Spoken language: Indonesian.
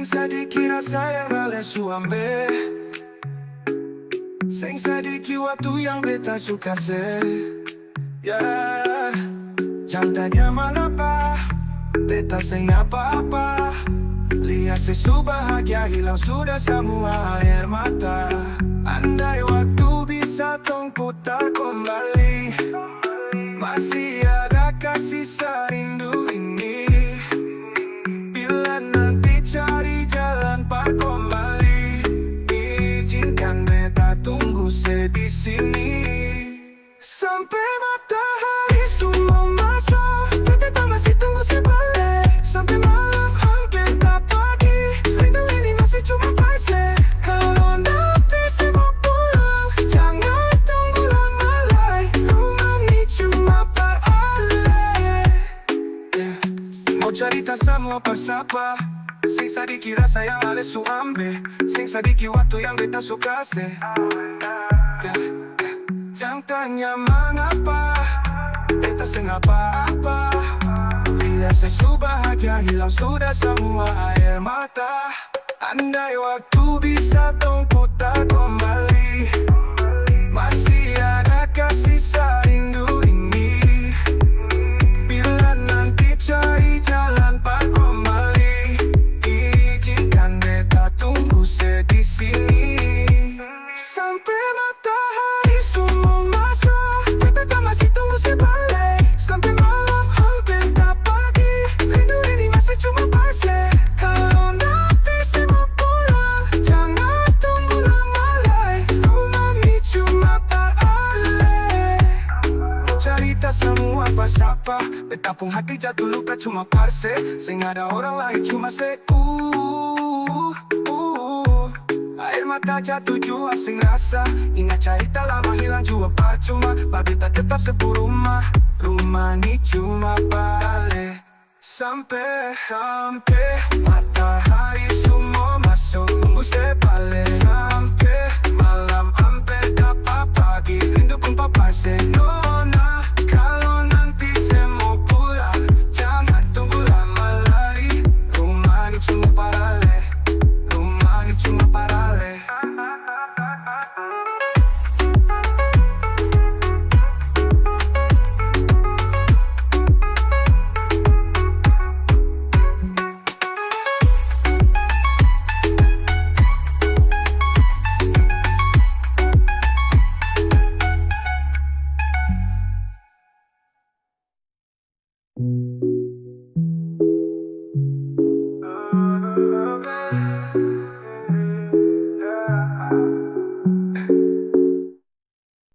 sedikit rasa yang boleh suambe, sing sedikit waktu yang beta suka se. Ya, jangan tanya malapa, beta sing apa-apa. Lihat sesu bahagia hilang sudah semua air mata. Andai waktu bisa tong putar kembali, masih ada kasih serindu ini. Bila nanti cari jalan par kembali, izinkan beta tunggu di sini sampai matahari semua masuk. Beta masih tunggu sebalik sampai malam hampir tak pagi. Rindu ini masih cuma parse. Kalau nanti saya mau pulang, jangan tunggu lama lagi. Rumah ini cuma beralih. Mau cerita semua persapa, sing sedikit rasa yang boleh suambe, sing sedikit waktu yang beta suka se. Jangan tanya mengapa, beta sing apa-apa. Lihat sesu bahagia hilang sudah semua air mata. Andai waktu bisa tong putar kembali, masih ada kasih serindu ini. Bila nanti cari jalan par kembali, izinkan beta tunggu di sini sampai matahari semua masuk. Beta masih tunggu sebalik sampai malam hampir tak pagi. Rindu ini masih cuma parse. Kalau nanti saya mau pulang, jangan tunggu lama lagi. Rumah ini cuma beralih. Mau cerita semua persapa, beta pun hati jatuh luka cuma parse. Sing ada orang lain cuma se. Air mata jatuh jua sing rasa. Ingat cerita lama hilang jua percuma. Beta tetap sebuah rumah. Rumah ini cuma balik sampai matahari semua masuk. Tunggu sebalik sampai malam hampir dapat pagi. Rindu pun papase.